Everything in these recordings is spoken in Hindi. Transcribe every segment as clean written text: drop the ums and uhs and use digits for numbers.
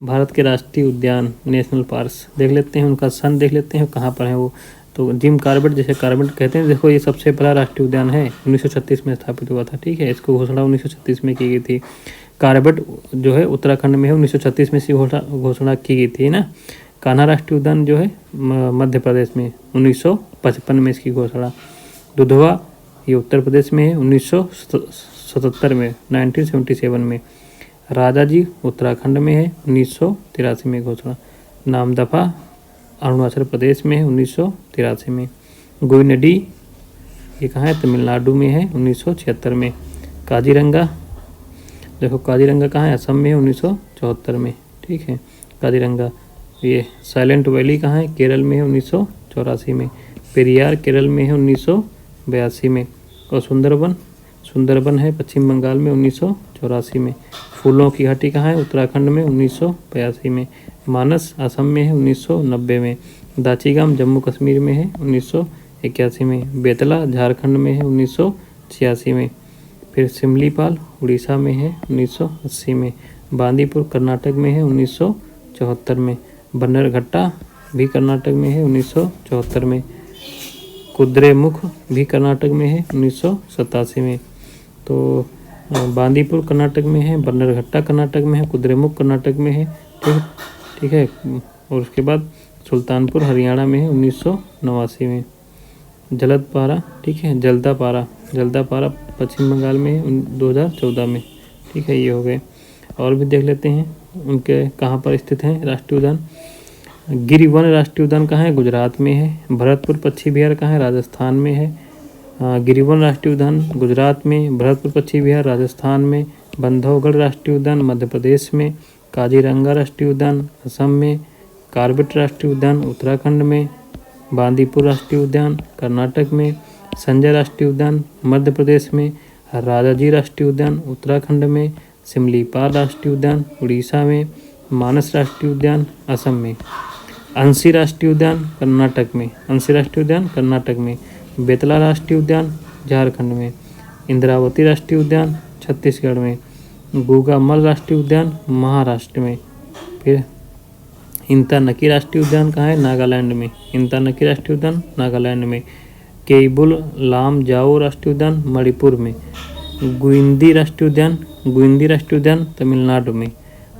भारत के राष्ट्रीय उद्यान नेशनल पार्क्स देख लेते हैं, उनका सन देख लेते हैं कहाँ पर है वो। तो जिम कॉर्बेट, जैसे कॉर्बेट कहते हैं, देखो ये सबसे बड़ा राष्ट्रीय उद्यान है, 1936 में स्थापित हुआ था। ठीक है, इसको घोषणा 1936 में की गई थी। कॉर्बेट जो है उत्तराखंड में है, 1936 में इसकी घोषणा की गई थी ना। कान्हा राष्ट्रीय उद्यान जो है मध्य प्रदेश में 1955 में इसकी घोषणा। दुधवा ये उत्तर प्रदेश में है, 1977 में 1977 में। राजा जी उत्तराखंड में है, 1983 में घोषणा। नामदफा अरुणाचल प्रदेश में है, 1983 में। गोइनडी ये कहाँ है, तमिलनाडु में है, 1976 में। काजीरंगा, देखो काजीरंगा कहाँ है, असम में है, 1974 में। ठीक है, काजीरंगा। ये साइलेंट वैली कहाँ है, केरल में है, 1984 में। पेरियार केरल में है, 1982 में। और सुंदरबन है पश्चिम बंगाल में, 1984 में। फूलों की घाटी कहाँ है, उत्तराखंड में, 1982 में। मानस असम में है, 1990 में। दाचीगाम जम्मू कश्मीर में है, 1981 में। बेतला झारखंड में है, 1986 में। फिर सिमलीपाल उड़ीसा में है, 1980 में। बांदीपुर कर्नाटक में है, 1974 में। बन्नरघट्टा भी कर्नाटक में है, 1974 में। कुद्रेमुख भी कर्नाटक में है, 1987 में। तो बांदीपुर कर्नाटक में है, बन्नरघट्टा कर्नाटक में है, कुद्रेमुख कर्नाटक में है। ठीक है। और उसके बाद सुल्तानपुर हरियाणा में है, 1989 में। जलदपारा, ठीक है, जल्दापारा पश्चिम बंगाल में है, 2014 में। ठीक है, ये हो गए। और भी देख लेते हैं उनके कहाँ पर स्थित हैं राष्ट्रीय उद्यान। गिरिवन राष्ट्रीय उद्यान कहाँ है, गुजरात में है। भरतपुर पक्षी विहार कहाँ है, राजस्थान में है। गिरिवन राष्ट्रीय उद्यान गुजरात में, भरतपुर पक्षी विहार राजस्थान में। बंधवगढ़ राष्ट्रीय उद्यान मध्य प्रदेश में। काजीरंगा राष्ट्रीय उद्यान असम में। कॉर्बेट राष्ट्रीय उद्यान उत्तराखंड में। बांदीपुर राष्ट्रीय उद्यान कर्नाटक में। संजय राष्ट्रीय उद्यान मध्य प्रदेश में। राजाजी राष्ट्रीय उद्यान उत्तराखंड में। सिमलीपाल राष्ट्रीय उद्यान उड़ीसा में। मानस राष्ट्रीय उद्यान असम में। अंशी राष्ट्रीय उद्यान कर्नाटक में। बेतला राष्ट्रीय उद्यान झारखंड में। इंद्रावती राष्ट्रीय उद्यान छत्तीसगढ़ में। गूगामल राष्ट्रीय उद्यान महाराष्ट्र में। फिर इंतानकी राष्ट्रीय उद्यान कहाँ है, नागालैंड में। केबुल लामजाओ राष्ट्रीय उद्यान मणिपुर में। गुइंदी राष्ट्रीय उद्यान तमिलनाडु में।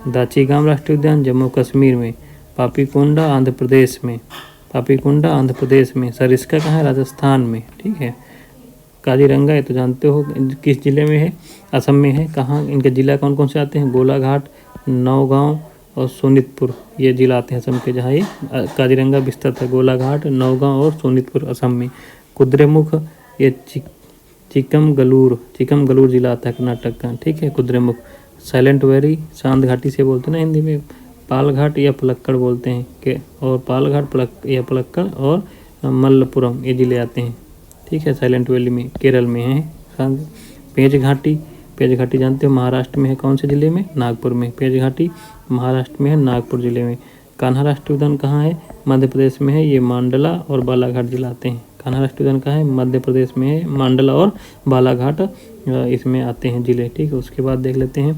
दाचीगाम राष्ट्रीय उद्यान जम्मू कश्मीर में। पापीकोंडा आंध्र प्रदेश में। सरिस्का कहाँ है, राजस्थान में। ठीक है। काजीरंगा ये तो जानते हो किस जिले में है, असम में है। कहाँ इनके जिला कौन कौन से आते हैं, गोलाघाट, नौगांव और सोनितपुर ये जिला आते हैं असम के, जहाँ ये काजीरंगा विस्तृत है। गोलाघाट, नौगांव और सोनितपुर असम में। कुद्रेमुख ये चिकमगलूर जिला आता है कर्नाटक का। ठीक है, कुद्रेमुख। साइलेंट वैली शांत घाटी से बोलते हैं ना हिंदी में। पालघाट या पलक्कड़ बोलते हैं कि, और पालघाट पलक्कड़ और मल्लपुरम ये जिले आते हैं। ठीक है, साइलेंट वैली में केरल में है। पेंच घाटी जानते हो महाराष्ट्र में है, कौन से जिले में, नागपुर में। पेंच घाटी महाराष्ट्र में है, नागपुर जिले में। कान्हा राष्ट्रीय उद्यान कहाँ है, मध्य प्रदेश में है, ये मांडला और बालाघाट जिला आते हैं। कान्हा राष्ट्रीय उद्यान कहाँ है, मध्य प्रदेश में है, मांडला और बालाघाट इसमें आते हैं जिले। ठीक है, उसके बाद देख लेते हैं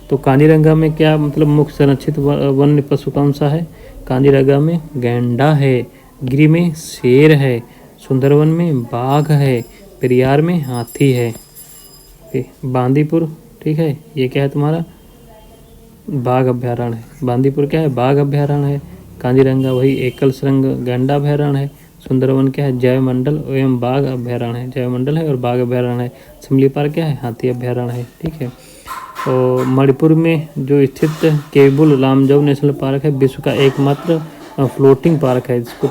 तो काजीरंगा में क्या मतलब मुख्य संरक्षित वन्य पशु कौन सा है। काजीरंगा में गैंडा है, गिरी में शेर है, सुंदरवन में बाघ है, पेरियार में हाथी है। बांदीपुर, ठीक है, ये क्या है तुम्हारा, बाघ अभ्यारण्य है। बांदीपुर क्या है, बाघ अभ्यारण्य है। काजीरंगा वही एकल श्रृंग गैंडा अभ्यारण्य है। सुंदरवन क्या है, जयमंडल एवं बाघ अभ्यारण्य है, जयमंडल है और बाघ अभ्यारण्य है। सिमलीपाल क्या है, हाथी अभ्यारण्य है। ठीक है। और मणिपुर में जो स्थित केबुल लामजाओ नेशनल पार्क है, विश्व का एकमात्र फ्लोटिंग पार्क है, जिसको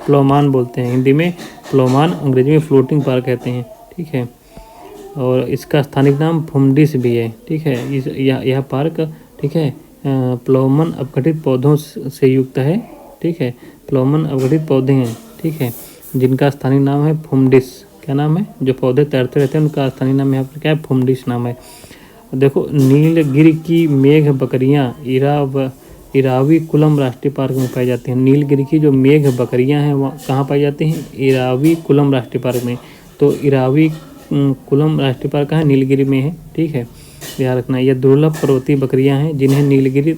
प्लोमान बोलते हैं, हिंदी में प्लोमान, अंग्रेजी में फ्लोटिंग पार्क कहते हैं। ठीक है। और इसका स्थानिक नाम फुमडिस भी है। ठीक है, यह पार्क, ठीक है, प्लोमन अपघटित पौधों से युक्त है। ठीक है, प्लोमन अपघटित पौधे हैं, ठीक है, जिनका स्थानीय नाम है फुमडिस। क्या नाम है, जो पौधे तैरते रहते हैं उनका स्थानीय नाम यहाँ पर क्या है, फुमडिस नाम है। देखो नीलगिरी की मेघ बकरियाँ इराविकुलम राष्ट्रीय पार्क में पाई जाती हैं। नीलगिरी की जो मेघ बकरियाँ हैं वह कहाँ पाई जाती हैं, इराविकुलम राष्ट्रीय पार्क में। तो इराविकुलम राष्ट्रीय पार्क कहाँ है, नीलगिरी में है। ठीक है। ध्यान रखना। ये दुर्लभ पर्वतीय बकरियां हैं जिन्हें नीलगिरी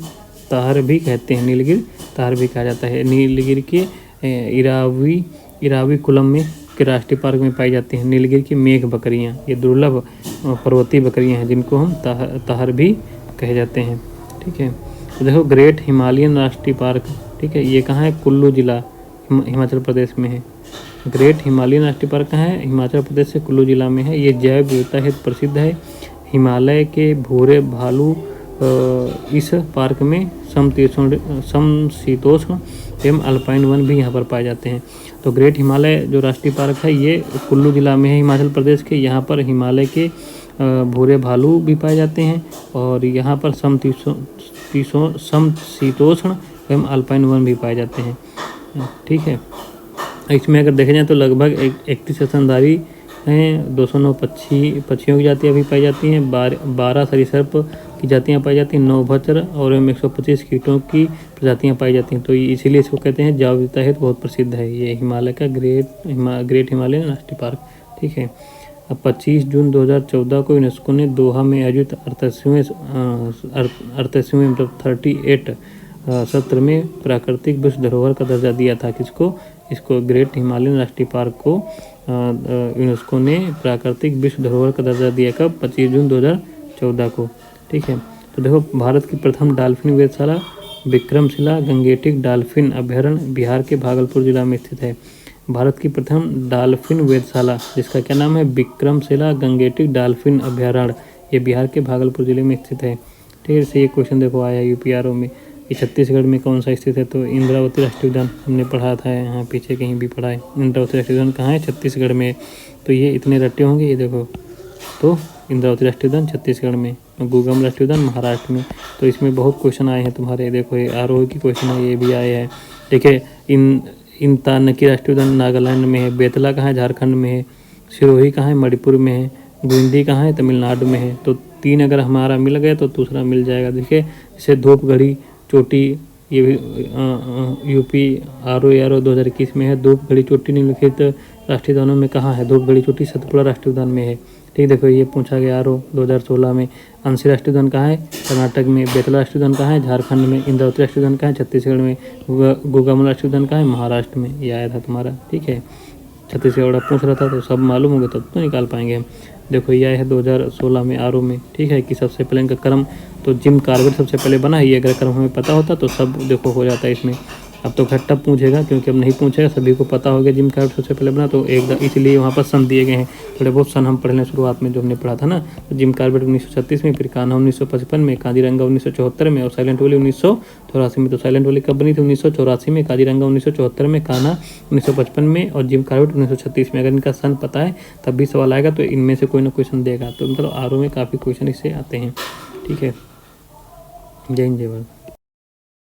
ताहर भी कहते हैं, नीलगिरी ताहर भी कहा जाता है। नीलगिरी के इरावी कुलम में के राष्ट्रीय पार्क में पाई जाती हैं नीलगिरी की मेघ बकरियां। ये दुर्लभ पर्वतीय बकरियां हैं जिनको हम ताहर भी कहे जाते हैं, ठीक है। तो देखो ग्रेट हिमालयन राष्ट्रीय पार्क, ठीक है, ये कहाँ है? कुल्लू जिला हिमाचल प्रदेश में है। ग्रेट हिमालयन राष्ट्रीय पार्क कहाँ है? हिमाचल प्रदेश से कुल्लू जिला में है। ये जैव विविधता हेतु प्रसिद्ध है। हिमालय के भूरे भालू इस पार्क में समशीतोष्ण एवं अल्पाइन वन भी यहाँ पर पाए जाते हैं। तो ग्रेट हिमालय जो राष्ट्रीय पार्क है ये कुल्लू जिला में है हिमाचल प्रदेश के। यहाँ पर हिमालय के भूरे भालू भी पाए जाते हैं और यहाँ पर समशीतोष्ण एवं अल्पाइन वन भी पाए जाते हैं, ठीक है। इसमें अगर देखे जाए तो लगभग 31 स्तनधारी हैं, 209 पक्षियों की जातियाँ भी पाई जाती हैं, 12 सरीसृप की जातियाँ पाई जाती हैं, 9 उभयचर और 125 कीटों की प्रजातियाँ पाई जाती हैं। तो इसीलिए इसको कहते हैं जैव विविधता हेतु बहुत प्रसिद्ध है ये हिमालय का ग्रेट हिमालयन राष्ट्रीय पार्क, ठीक है। अब 25 जून 2014 को यूनेस्को ने दोहा में आयोजित 38वें मतलब 38 सत्र में प्राकृतिक विश्व धरोहर का दर्जा दिया था। किसको? इसको ग्रेट हिमालयन राष्ट्रीय पार्क को यूनेस्को ने प्राकृतिक विश्व धरोहर का दर्जा दिया कब? 25 जून 2014 को, ठीक है। तो देखो भारत की प्रथम डॉल्फिन वेधशाला विक्रमशिला गंगेटिक डॉल्फिन अभयारण्य बिहार के भागलपुर जिला में स्थित है। भारत की प्रथम डॉल्फिन वेधशाला जिसका क्या नाम है? विक्रमशिला गंगेटिक डॉल्फिन अभयारण्य, ये बिहार के भागलपुर जिले में स्थित है, ठीक है। इससे ये क्वेश्चन देखो आया यूपीआरओ में। ये छत्तीसगढ़ में कौन सा स्थित है? तो इंद्रावती राष्ट्रीय उद्यान हमने पढ़ा था, यहाँ पीछे कहीं भी पढ़ा है। इंद्रावती राष्ट्रीय उद्यान कहाँ है? छत्तीसगढ़ में। तो ये इतने रट्टे होंगे, ये देखो। तो इंद्रावती राष्ट्रीय उद्यान छत्तीसगढ़ में, गुगम राष्ट्रीय उद्यान महाराष्ट्र में। तो इसमें बहुत क्वेश्चन आए हैं तुम्हारे, देखो ये आरोही की क्वेश्चन है, ये भी आए हैं, देखिए। इंतानकी राष्ट्रीय उद्यान नागालैंड में है। बेतला कहाँ है? झारखंड में है। सिरोही कहाँ है? मणिपुर में है। गुंडी कहाँ है? तमिलनाडु में है। तो 3 अगर हमारा मिल गया तो दूसरा मिल जाएगा, देखिए। जैसे धूपगढ़ी चोटी, ये भी यूपी आरओ 2021 में है। धूपगढ़ी चोटी निम्नलिखित राष्ट्रीय उद्यानों में कहाँ है? धूपगढ़ी चोटी सतपुड़ा राष्ट्रीय उद्यान में है, ठीक। देखो ये पूछा गया आरओ 2016 में। अंशी राष्ट्रीय उद्यान कहाँ है? कर्नाटक में। बेतला राष्ट्रीय उद्यान कहाँ है? झारखंड में। इंद्रावती राष्ट्रीय उद्यान कहाँ है? छत्तीसगढ़ में। गुगामुल राष्ट्रीय उद्यान कहाँ है? महाराष्ट्र में। ये आया था तुम्हारा, ठीक है। छत्तीसगढ़ पूछ रहा था तो सब मालूम होगा तब तो निकाल पाएंगे हम। देखो ये आया है 2016 में आरओ में, ठीक है। कि सबसे पहले इनका क्रम तो जिम कार्बेट सबसे पहले बना है। ये अगर क्रम हमें पता होता तो सब देखो हो जाता है इसमें। अब तो खट्टा पूछेगा क्योंकि अब नहीं पूछेगा, सभी को पता हो गया जिम कार्बेट सबसे पहले बना, तो इसलिए वहाँ पर सन दिए गए हैं। थोड़े बहुत सन हम पढ़ लें शुरुआत में जो हमने पढ़ा था ना। तो जिम कार्बेट 1936 में, फिर कान्हा 1955 में, काजीरंगा 1974 में और साइलेंट वैली 1984 में। तो साइलेंट वैली कब बनी थी? 1984 में, काजीरंगा 1974 में, कान्हा 1955 में और जिम कार्बेट 1936 में। अगर इनका सन पता है तब भी सवाल आएगा, तो इनमें से कोई ना क्वेश्चन देगा। तो मतलब आरओ में काफ़ी क्वेश्चन इससे आते हैं, ठीक है। जय हिंद जय भारत।